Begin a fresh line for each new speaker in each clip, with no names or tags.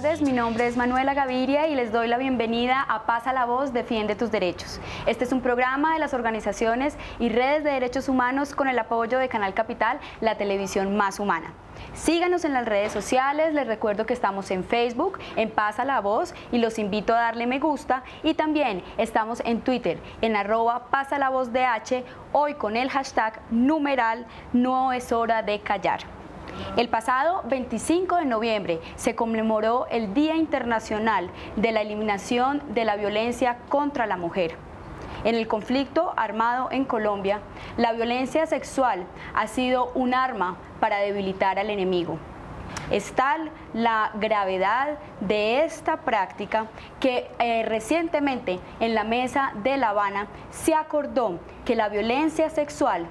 tardes, mi nombre es Manuela Gaviria y les doy la bienvenida a Pasa la Voz, Defiende tus Derechos. Este es un programa de las organizaciones y redes de derechos humanos con el apoyo de Canal Capital, la televisión más humana. Síganos en las redes sociales, les recuerdo que estamos en Facebook, en Pasa la Voz, y los invito a darle me gusta, y también estamos en Twitter, en @PasaLaVozDH, hoy con el hashtag numeral No es hora de callar. El pasado 25 de noviembre se conmemoró el Día Internacional de la Eliminación de la Violencia contra la Mujer. En el conflicto armado en Colombia, la violencia sexual ha sido un arma para debilitar al enemigo. Es tal la gravedad de esta práctica que recientemente en la Mesa de La Habana se acordó que la violencia sexual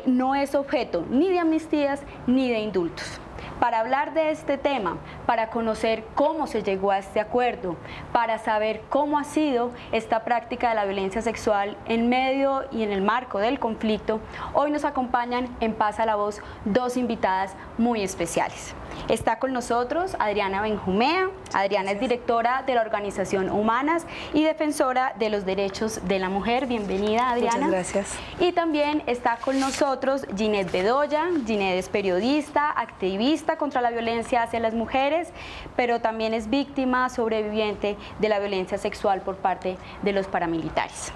no es objeto ni de amnistías ni de indultos. Para hablar de este tema, para conocer cómo se llegó a este acuerdo, para saber cómo ha sido esta práctica de la violencia sexual en medio y en el marco del conflicto, hoy nos acompañan en Pasa la Voz dos invitadas muy especiales. Está con nosotros Adriana Benjumea. Adriana es directora de la organización Humanas y defensora de los derechos de la mujer. Bienvenida, Adriana.
Muchas gracias.
Y también está con nosotros Ginette Bedoya. Ginette es periodista, activista contra la violencia hacia las mujeres, pero también es víctima sobreviviente de la violencia sexual por parte de los paramilitares.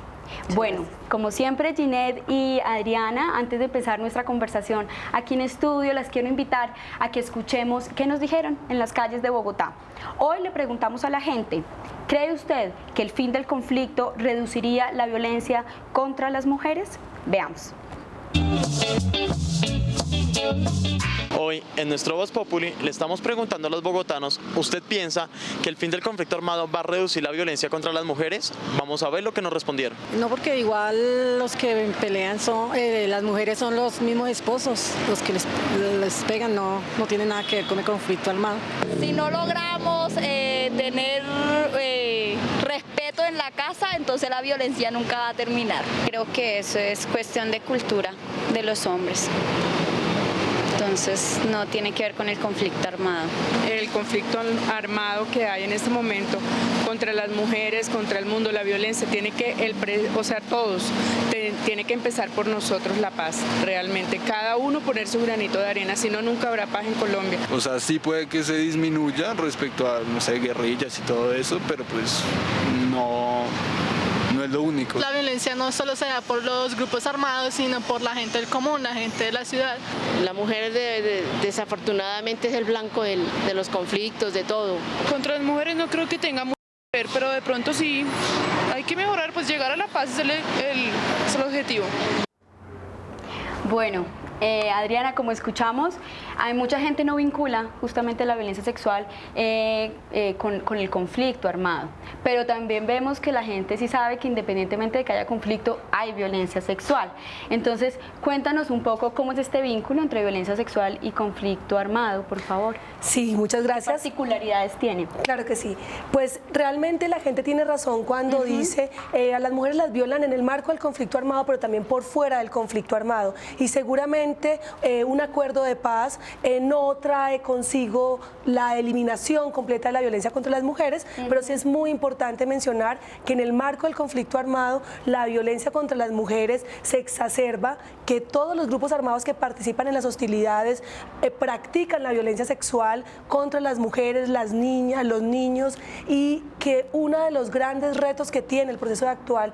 Bueno, como siempre, Ginette y Adriana, antes de empezar nuestra conversación aquí en estudio, las quiero invitar a que escuchemos qué nos dijeron en las calles de Bogotá. Hoy le preguntamos a la gente, ¿cree usted que el fin del conflicto reduciría la violencia contra las mujeres? Veamos.
Hoy, en nuestro Voz Populi, le estamos preguntando a los bogotanos, ¿usted piensa que el fin del conflicto armado va a reducir la violencia contra las mujeres? Vamos a ver lo que nos respondieron.
No, porque igual los que pelean son, las mujeres son los mismos esposos, los que les pegan, no tienen nada que ver con el conflicto armado.
Si no logramos tener respeto en la casa, entonces la violencia nunca va a terminar.
Creo que eso es cuestión de cultura de los hombres. Entonces no tiene que ver con el conflicto armado.
El conflicto armado que hay en este momento contra las mujeres, contra el mundo, la violencia, tiene que, todos, tiene que empezar por nosotros la paz, realmente. Cada uno poner su granito de arena, si no, nunca habrá paz en Colombia.
O sea, sí puede que se disminuya respecto a, no sé, guerrillas y todo eso, pero pues no es lo único.
La violencia no solo se da por los grupos armados, sino por la gente del común, la gente de la ciudad.
La mujer desafortunadamente es el blanco de los conflictos, de todo.
Contra las mujeres no creo que tenga mucho que ver, pero de pronto sí hay que mejorar, pues llegar a la paz es el objetivo.
Bueno, Adriana, como escuchamos, hay mucha gente no vincula justamente la violencia sexual con el conflicto armado, pero también vemos que la gente sí sabe que independientemente de que haya conflicto, hay violencia sexual. Entonces, cuéntanos un poco cómo es este vínculo entre violencia sexual y conflicto armado, por favor.
Sí, muchas gracias.
¿Qué particularidades tiene?
Claro que sí. Pues realmente la gente tiene razón cuando dice a las mujeres las violan en el marco del conflicto armado, pero también por fuera del conflicto armado. Y seguramente un acuerdo de paz no trae consigo la eliminación completa de la violencia contra las mujeres, pero sí es muy importante mencionar que en el marco del conflicto armado la violencia contra las mujeres se exacerba, que todos los grupos armados que participan en las hostilidades practican la violencia sexual contra las mujeres, las niñas, los niños, y que uno de los grandes retos que tiene el proceso actual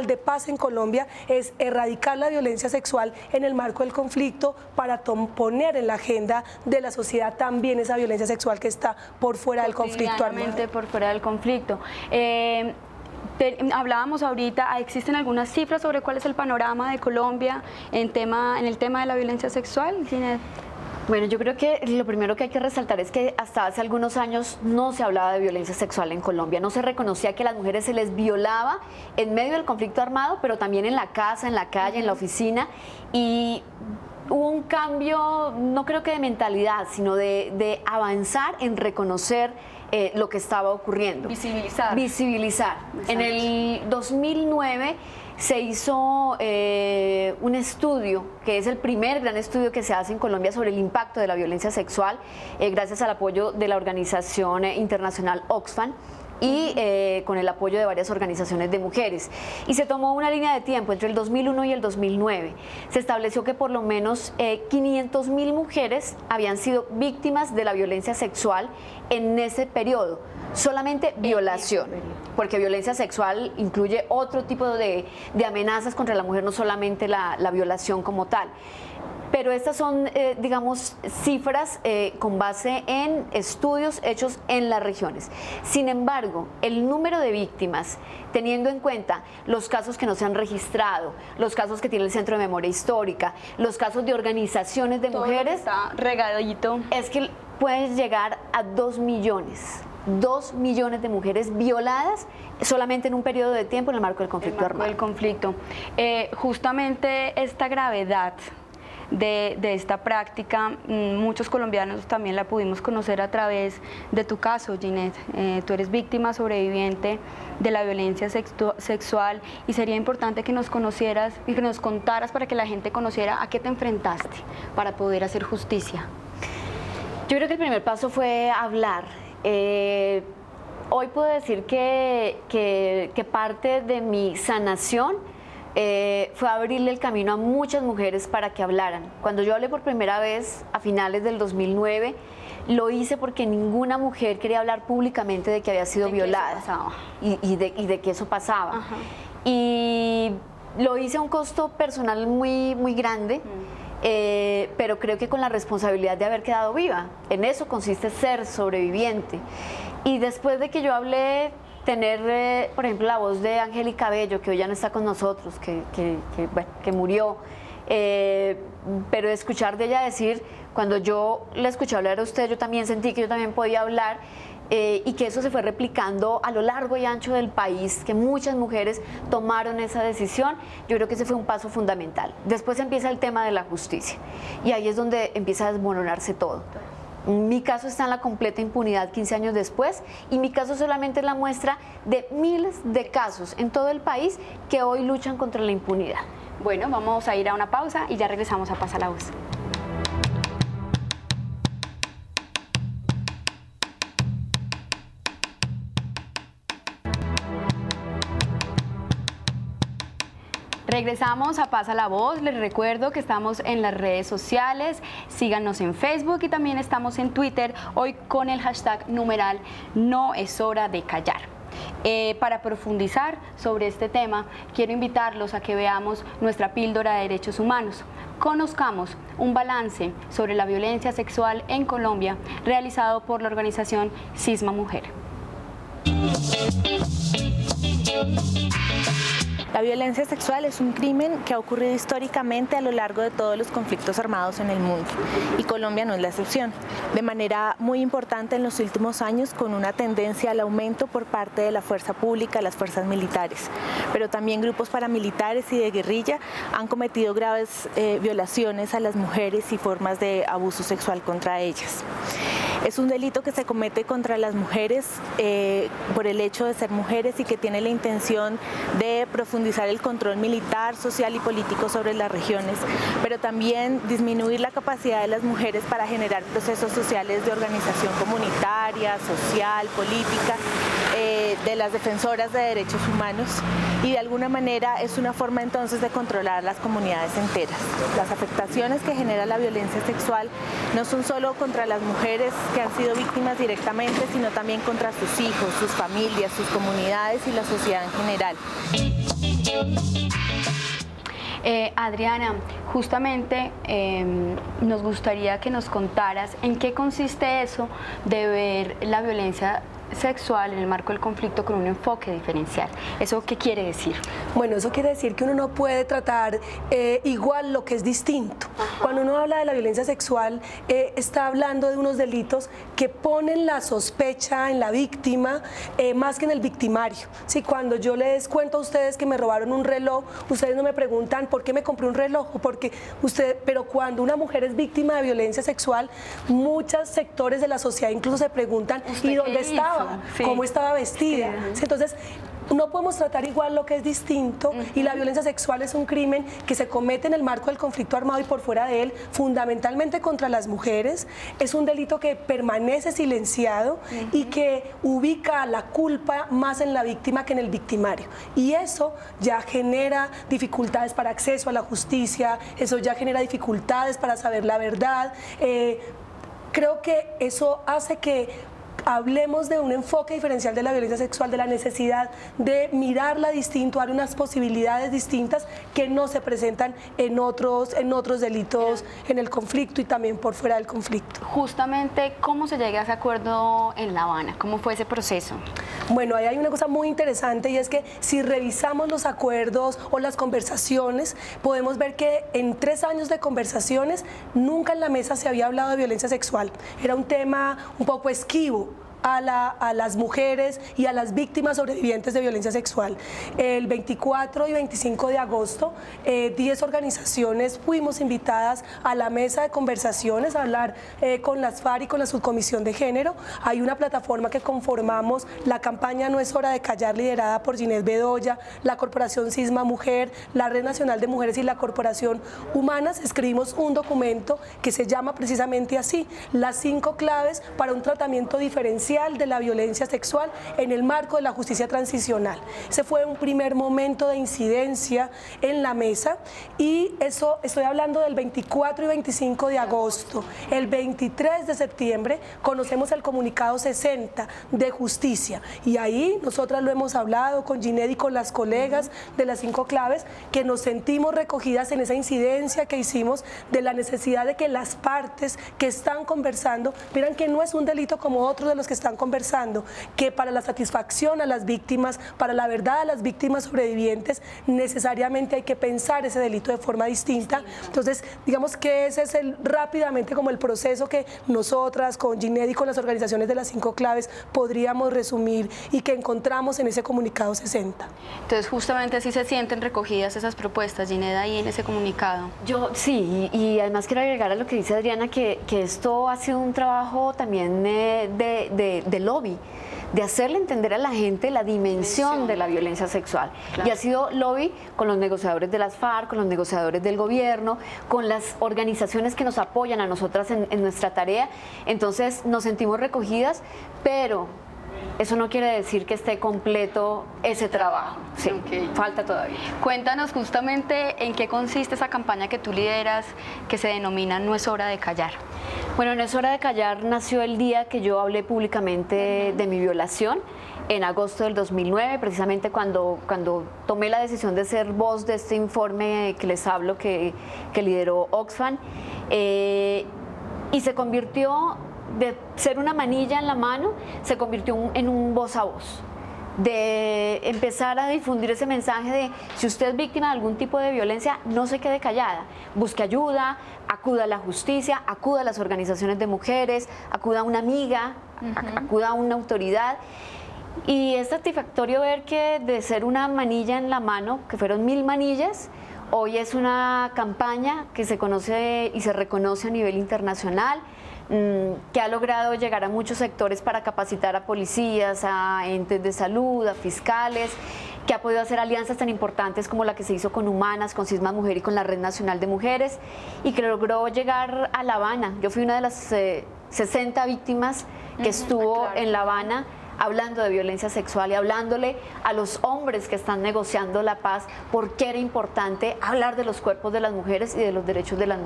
de paz en Colombia es erradicar la violencia sexual en el marco del conflicto para poner en la agenda de la sociedad también esa violencia sexual que está por fuera del conflicto armado.
Por fuera del conflicto. Hablábamos ahorita, ¿existen algunas cifras sobre cuál es el panorama de Colombia en el tema de la violencia sexual?
Bueno, yo creo que lo primero que hay que resaltar es que hasta hace algunos años no se hablaba de violencia sexual en Colombia, no se reconocía que a las mujeres se les violaba en medio del conflicto armado, pero también en la casa, en la calle, en la oficina, y hubo un cambio, no creo que de mentalidad, sino de avanzar en reconocer lo que estaba ocurriendo.
Visibilizar.
Exacto. En el 2009 se hizo un estudio, que es el primer gran estudio que se hace en Colombia sobre el impacto de la violencia sexual, gracias al apoyo de la organización internacional Oxfam y con el apoyo de varias organizaciones de mujeres. Y se tomó una línea de tiempo entre el 2001 y el 2009. Se estableció que por lo menos 500.000 mujeres habían sido víctimas de la violencia sexual en ese periodo. Solamente violación, porque violencia sexual incluye otro tipo de amenazas contra la mujer, no solamente la violación como tal. Pero estas son, digamos, cifras con base en estudios hechos en las regiones. Sin embargo, el número de víctimas, teniendo en cuenta los casos que no se han registrado, los casos que tiene el Centro de Memoria Histórica, los casos de organizaciones de mujeres,
está regadito,
es que puede llegar a 2 millones. 2 millones de mujeres violadas solamente en un periodo de tiempo en el marco del conflicto armado.
Del conflicto. Justamente esta gravedad de esta práctica, muchos colombianos también la pudimos conocer a través de tu caso, Ginette. Tú eres víctima sobreviviente de la violencia sexual y sería importante que nos conocieras y que nos contaras para que la gente conociera a qué te enfrentaste para poder hacer justicia.
Yo creo que el primer paso fue hablar. Hoy puedo decir que parte de mi sanación fue abrirle el camino a muchas mujeres para que hablaran. Cuando yo hablé por primera vez a finales del 2009, lo hice porque ninguna mujer quería hablar públicamente de que había sido violada y de que eso pasaba. Ajá. Y lo hice a un costo personal muy, muy grande. Pero creo que con la responsabilidad de haber quedado viva. En eso consiste ser sobreviviente. Y después de que yo hablé, tener, por ejemplo, la voz de Angélica Bello, que hoy ya no está con nosotros, que murió, pero escuchar de ella decir, cuando yo la escuché hablar a usted, yo también sentí que yo también podía hablar, y que eso se fue replicando a lo largo y ancho del país, que muchas mujeres tomaron esa decisión. Yo creo que ese fue un paso fundamental. Después empieza el tema de la justicia y ahí es donde empieza a desmoronarse todo. Mi caso está en la completa impunidad 15 años después y mi caso solamente es la muestra de miles de casos en todo el país que hoy luchan contra la impunidad.
Bueno, vamos a ir a una pausa y ya regresamos a Pasa la Voz. Regresamos a Pasa la Voz. Les recuerdo que estamos en las redes sociales, síganos en Facebook y también estamos en Twitter, hoy con el hashtag numeral No es hora de callar. Para profundizar sobre este tema, quiero invitarlos a que veamos nuestra píldora de derechos humanos. Conozcamos un balance sobre la violencia sexual en Colombia realizado por la organización Cisma Mujer.
La violencia sexual es un crimen que ha ocurrido históricamente a lo largo de todos los conflictos armados en el mundo y Colombia no es la excepción. De manera muy importante en los últimos años con una tendencia al aumento por parte de la fuerza pública, las fuerzas militares, pero también grupos paramilitares y de guerrilla han cometido graves violaciones a las mujeres y formas de abuso sexual contra ellas. Es un delito que se comete contra las mujeres por el hecho de ser mujeres y que tiene la intención de profundizar el control militar, social y político sobre las regiones, pero también disminuir la capacidad de las mujeres para generar procesos sociales de organización comunitaria, social, política, de las defensoras de derechos humanos y de alguna manera es una forma entonces de controlar las comunidades enteras. Las afectaciones que genera la violencia sexual no son solo contra las mujeres que han sido víctimas directamente, sino también contra sus hijos, sus familias, sus comunidades y la sociedad en general.
Adriana, justamente nos gustaría que nos contaras en qué consiste eso de ver la violencia sexual en el marco del conflicto con un enfoque diferencial. ¿Eso qué quiere decir?
Bueno, eso quiere decir que uno no puede tratar igual lo que es distinto. Ajá. Cuando uno habla de la violencia sexual, está hablando de unos delitos que ponen la sospecha en la víctima más que en el victimario. ¿Sí? Cuando yo les cuento a ustedes que me robaron un reloj, ustedes no me preguntan por qué me compré un reloj, pero cuando una mujer es víctima de violencia sexual, muchos sectores de la sociedad incluso se preguntan ¿y dónde estaba? Sí. ¿Cómo estaba vestida? Sí. Entonces, no podemos tratar igual lo que es distinto, y la violencia sexual es un crimen que se comete en el marco del conflicto armado y por fuera de él, fundamentalmente contra las mujeres. Es un delito que permanece silenciado y que ubica la culpa más en la víctima que en el victimario. Y eso ya genera dificultades para acceso a la justicia, eso ya genera dificultades para saber la verdad. Creo que eso hace que hablemos de un enfoque diferencial de la violencia sexual, de la necesidad de mirarla distinto, dar unas posibilidades distintas que no se presentan en otros delitos en el conflicto y también por fuera del conflicto.
Justamente, ¿cómo se llega a ese acuerdo en La Habana? ¿Cómo fue ese proceso?
Bueno, ahí hay una cosa muy interesante, y es que si revisamos los acuerdos o las conversaciones, podemos ver que en 3 años de conversaciones nunca en la mesa se había hablado de violencia sexual. Era un tema un poco esquivo a las mujeres y a las víctimas sobrevivientes de violencia sexual. El 24 y 25 de agosto, 10 organizaciones fuimos invitadas a la mesa de conversaciones a hablar con las FARC y con la subcomisión de género. Hay una plataforma que conformamos, la campaña No es hora de callar, liderada por Ginette Bedoya, la Corporación Cisma Mujer, la Red Nacional de Mujeres y la Corporación Humanas. Escribimos un documento que se llama precisamente así: las 5 claves para un tratamiento diferencial de la violencia sexual en el marco de la justicia transicional. Ese fue un primer momento de incidencia en la mesa, y eso estoy hablando del 24 y 25 de agosto. El 23 de septiembre conocemos el comunicado 60 de justicia, y ahí nosotras lo hemos hablado con Ginette y con las colegas de las 5 claves, que nos sentimos recogidas en esa incidencia que hicimos de la necesidad de que las partes que están conversando miran que no es un delito como otros de los que están conversando, que para la satisfacción a las víctimas, para la verdad a las víctimas sobrevivientes, necesariamente hay que pensar ese delito de forma distinta. Entonces, digamos que ese es rápidamente como el proceso que nosotras con Ginette y con las organizaciones de las 5 claves podríamos resumir y que encontramos en ese comunicado 60.
Entonces, justamente así se sienten recogidas esas propuestas, Ginette, ahí en ese comunicado.
Yo sí, y además quiero agregar a lo que dice Adriana, que esto ha sido un trabajo también de lobby, de hacerle entender a la gente la dimensión de la violencia sexual. Claro. Y ha sido lobby con los negociadores de las FARC, con los negociadores del gobierno, con las organizaciones que nos apoyan a nosotras en nuestra tarea. Entonces nos sentimos recogidas, pero eso no quiere decir que esté completo ese trabajo. Sí, falta todavía.
Cuéntanos justamente en qué consiste esa campaña que tú lideras, que se denomina No es hora de callar.
Bueno, No es hora de callar nació el día que yo hablé públicamente de mi violación, en agosto del 2009, precisamente cuando tomé la decisión de ser voz de este informe que les hablo, que lideró Oxfam, y se convirtió, de ser una manilla en la mano, se convirtió en un voz a voz, de empezar a difundir ese mensaje de: si usted es víctima de algún tipo de violencia, no se quede callada, busque ayuda, acuda a la justicia, acuda a las organizaciones de mujeres, acuda a una amiga, acuda a una autoridad. Y es satisfactorio ver que de ser una manilla en la mano, que fueron 1000 manillas, hoy es una campaña que se conoce y se reconoce a nivel internacional, que ha logrado llegar a muchos sectores para capacitar a policías, a entes de salud, a fiscales, que ha podido hacer alianzas tan importantes como la que se hizo con Humanas, con Cisma Mujer y con la Red Nacional de Mujeres, y que logró llegar a La Habana. Yo fui una de las 60 víctimas que estuvo en La Habana hablando de violencia sexual y hablándole a los hombres que están negociando la paz por qué era importante hablar de los cuerpos de las mujeres y de los derechos de las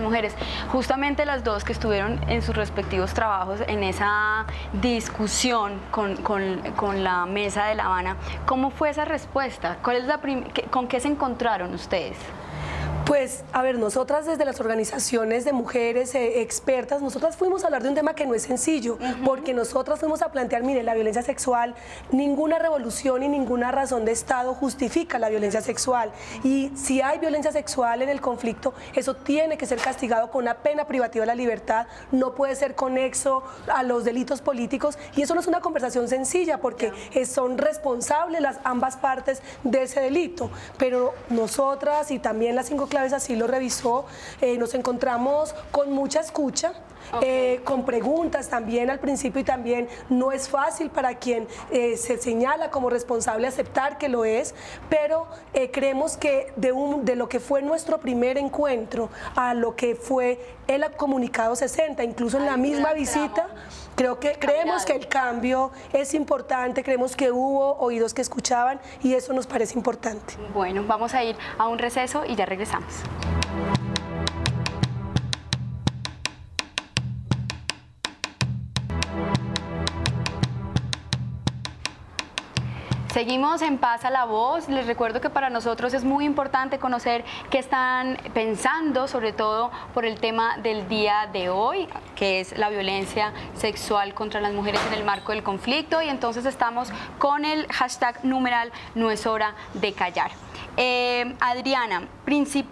mujeres.
Justamente las dos que estuvieron en sus respectivos trabajos en esa discusión con la mesa de La Habana, ¿cómo fue esa respuesta? ¿Con qué se encontraron ustedes?
Pues, a ver, nosotras desde las organizaciones de mujeres expertas, nosotras fuimos a hablar de un tema que no es sencillo, porque nosotras fuimos a plantear, mire, la violencia sexual, ninguna revolución y ninguna razón de Estado justifica la violencia sexual, y si hay violencia sexual en el conflicto, eso tiene que ser castigado con una pena privativa de la libertad, no puede ser conexo a los delitos políticos, y eso no es una conversación sencilla, porque son responsables ambas partes de ese delito, pero nosotras y también las 5 claves así lo revisó, nos encontramos con mucha escucha, con preguntas también al principio, y también no es fácil para quien se señala como responsable aceptar que lo es, pero creemos que de lo que fue nuestro primer encuentro a lo que fue el comunicado 60, incluso en la misma visita, creemos que el cambio es importante, creemos que hubo oídos que escuchaban y eso nos parece importante.
Bueno, vamos a ir a un receso y ya regresamos. Seguimos en Pasa la Voz. Les recuerdo que para nosotros es muy importante conocer qué están pensando, sobre todo por el tema del día de hoy, que es la violencia sexual contra las mujeres en el marco del conflicto, y entonces estamos con el hashtag numeral No es hora de callar. Adriana,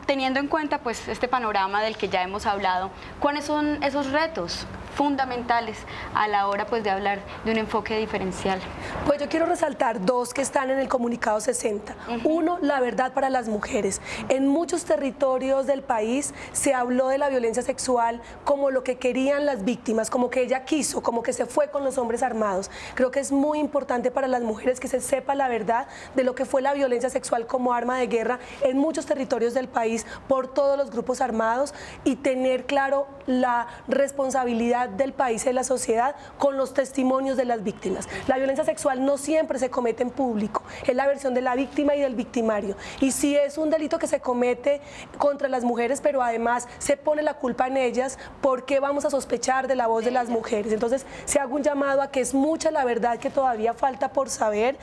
teniendo en cuenta pues este panorama del que ya hemos hablado, ¿cuáles son esos retos fundamentales a la hora pues de hablar de un enfoque diferencial?
Pues yo quiero resaltar dos que están en el comunicado 60. Uno, la verdad para las mujeres. En muchos territorios del país se habló de la violencia sexual como lo que querían las víctimas, como que ella quiso, como que se fue con los hombres armados. Creo que es muy importante para las mujeres que se sepa la verdad de lo que fue la violencia sexual como arma de guerra en muchos territorios del país por todos los grupos armados, y tener claro la responsabilidad del país y de la sociedad con los testimonios de las víctimas. La violencia sexual no siempre se comete en público, es la versión de la víctima y del victimario, y si es un delito que se comete contra las mujeres, pero además se pone la culpa en ellas, ¿por qué vamos a sospechar de la voz de las mujeres? Entonces se haga un llamado a que es mucha la verdad que todavía falta por saber,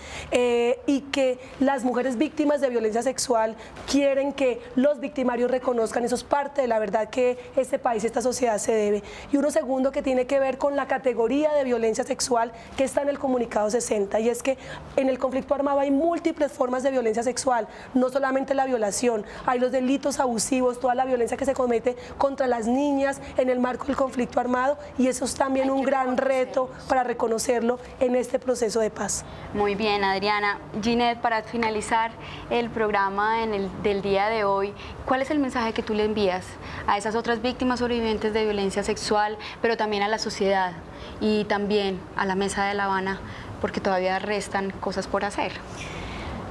y que las mujeres víctimas de violencia sexual quieren que los victimarios reconozcan. Eso es parte de la verdad que este país, esta sociedad se debe. Y uno segundo que tiene que ver con la categoría de violencia sexual que está en el comunicado 60, y es que en el conflicto armado hay múltiples formas de violencia sexual, no solamente la violación, hay los delitos abusivos, toda la violencia que se comete contra las niñas en el marco del conflicto armado, y eso es también un gran reto para reconocerlo en este proceso de paz.
Muy bien, Adriana. Ginette, para finalizar el programa del día de hoy, ¿cuál es el mensaje que tú le envías a esas otras víctimas sobrevivientes de violencia sexual, pero también a la sociedad y también a la Mesa de La Habana, porque todavía restan cosas por hacer?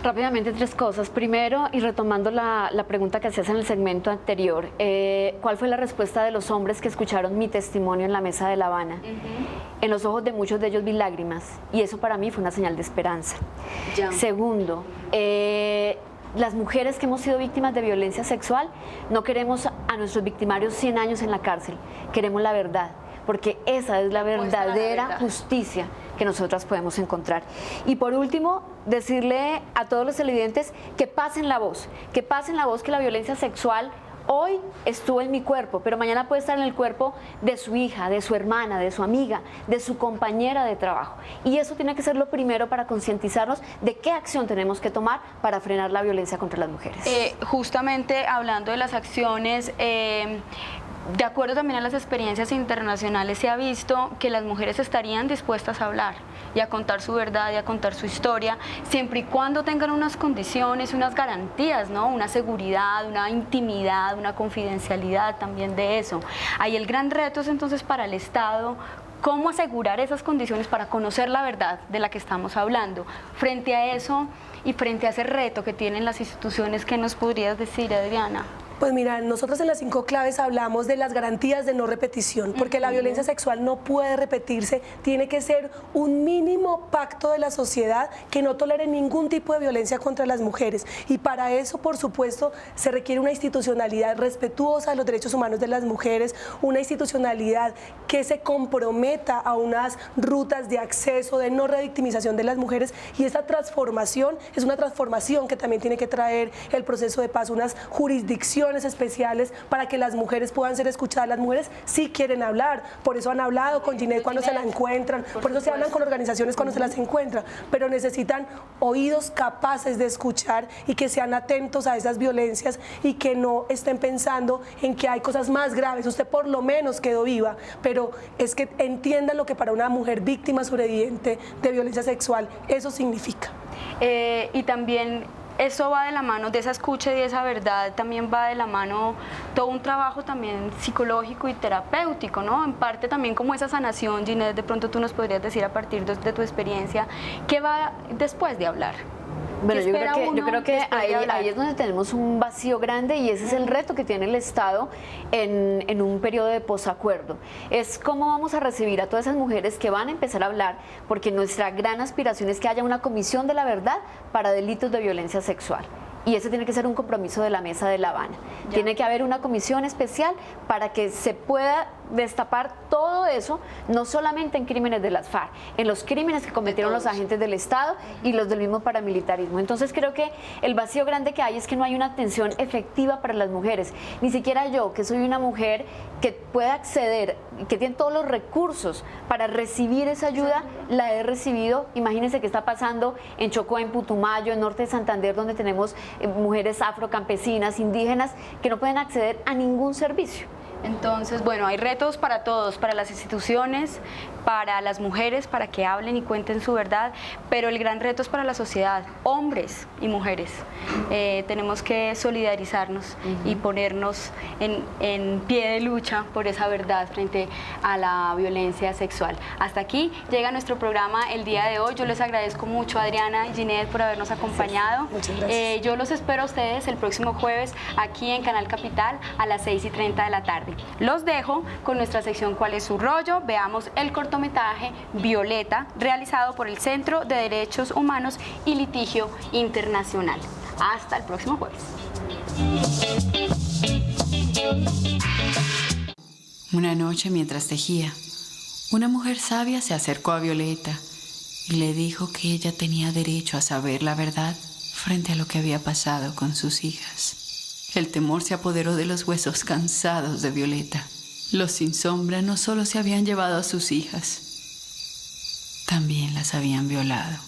Rápidamente, tres cosas. Primero, y retomando la pregunta que hacías en el segmento anterior, ¿cuál fue la respuesta de los hombres que escucharon mi testimonio en la Mesa de La Habana? En los ojos de muchos de ellos vi lágrimas, y eso para mí fue una señal de esperanza. Segundo, las mujeres que hemos sido víctimas de violencia sexual no queremos a nuestros victimarios 100 años en la cárcel, queremos la verdad, porque esa es la verdadera justicia que nosotras podemos encontrar. Y por último, decirle a todos los televidentes que pasen la voz, que la violencia sexual hoy estuvo en mi cuerpo, pero mañana puede estar en el cuerpo de su hija, de su hermana, de su amiga, de su compañera de trabajo. Y eso tiene que ser lo primero para concientizarnos de qué acción tenemos que tomar para frenar la violencia contra las mujeres.
Justamente hablando de las acciones, de acuerdo también a las experiencias internacionales, se ha visto que las mujeres estarían dispuestas a hablar y a contar su verdad y a contar su historia, siempre y cuando tengan unas condiciones, unas garantías, ¿no? Una seguridad, una intimidad, una confidencialidad también de eso. Ahí el gran reto es entonces para el Estado, cómo asegurar esas condiciones para conocer la verdad de la que estamos hablando. Frente a eso y frente a ese reto que tienen las instituciones, ¿qué nos podrías decir, Adriana?
Pues mira, nosotros en las 5 claves hablamos de las garantías de no repetición, porque la violencia sexual no puede repetirse, tiene que ser un mínimo pacto de la sociedad que no tolere ningún tipo de violencia contra las mujeres, y para eso, por supuesto, se requiere una institucionalidad respetuosa de los derechos humanos de las mujeres, una institucionalidad que se comprometa a unas rutas de acceso, de no revictimización de las mujeres, y esa transformación es una transformación que también tiene que traer el proceso de paz, unas jurisdicciones especiales para que las mujeres puedan ser escuchadas. Las mujeres sí quieren hablar, por eso han hablado con Ginette cuando se la encuentran, por eso se hablan con organizaciones cuando se las encuentran, pero necesitan oídos capaces de escuchar y que sean atentos a esas violencias y que no estén pensando en que hay cosas más graves. Usted por lo menos quedó viva, pero es que entiendan lo que para una mujer víctima sobreviviente de violencia sexual eso significa.
Y también eso va de la mano de esa escucha y de esa verdad, también va de la mano todo un trabajo también psicológico y terapéutico, ¿no? En parte también como esa sanación. Ginette, de pronto tú nos podrías decir a partir de tu experiencia, ¿qué va después de hablar?
Bueno, yo creo que ahí es donde tenemos un vacío grande y ese es el reto que tiene el Estado en un periodo de posacuerdo. Es cómo vamos a recibir a todas esas mujeres que van a empezar a hablar, porque nuestra gran aspiración es que haya una comisión de la verdad para delitos de violencia sexual. Y ese tiene que ser un compromiso de la Mesa de La Habana. Tiene que haber una comisión especial para que se pueda destapar todo eso, no solamente en crímenes de las FARC, en los crímenes que cometieron los agentes del Estado y los del mismo paramilitarismo. Entonces creo que el vacío grande que hay es que no hay una atención efectiva para las mujeres. Ni siquiera yo, que soy una mujer que puede acceder, que tiene todos los recursos para recibir esa ayuda, la he recibido. Imagínense qué está pasando en Chocó, en Putumayo, en Norte de Santander, donde tenemos mujeres afrocampesinas, indígenas, que no pueden acceder a ningún servicio.
Entonces, bueno, hay retos para todos, para las instituciones, para las mujeres, para que hablen y cuenten su verdad, pero el gran reto es para la sociedad, hombres y mujeres. Tenemos que solidarizarnos y ponernos en pie de lucha por esa verdad frente a la violencia sexual. Hasta aquí llega nuestro programa el día de hoy. Yo les agradezco mucho a Adriana y Ginette por habernos acompañado.
Muchas gracias.
Yo los espero a ustedes el próximo jueves aquí en Canal Capital a las 6:30 de la tarde. Los dejo con nuestra sección ¿Cuál es su rollo? Veamos el cortometraje Violeta, realizado por el Centro de Derechos Humanos y Litigio Internacional. Hasta el próximo jueves.
Una noche, mientras tejía, una mujer sabia se acercó a Violeta y le dijo que ella tenía derecho a saber la verdad frente a lo que había pasado con sus hijas. El temor se apoderó de los huesos cansados de Violeta. Los sin sombra no solo se habían llevado a sus hijas, también las habían violado.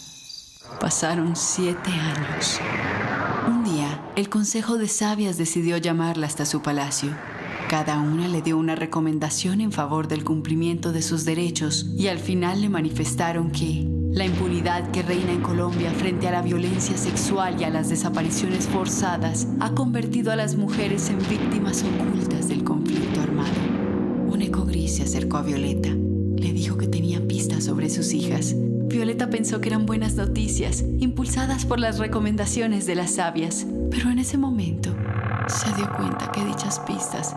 Pasaron 7 años. Un día, el Consejo de Sabias decidió llamarla hasta su palacio. Cada una le dio una recomendación en favor del cumplimiento de sus derechos y al final le manifestaron que la impunidad que reina en Colombia frente a la violencia sexual y a las desapariciones forzadas ha convertido a las mujeres en víctimas ocultas del conflicto armado. Un eco gris se acercó a Violeta. Le dijo que tenía pistas sobre sus hijas. Violeta pensó que eran buenas noticias, impulsadas por las recomendaciones de las sabias, pero en ese momento se dio cuenta que dichas pistas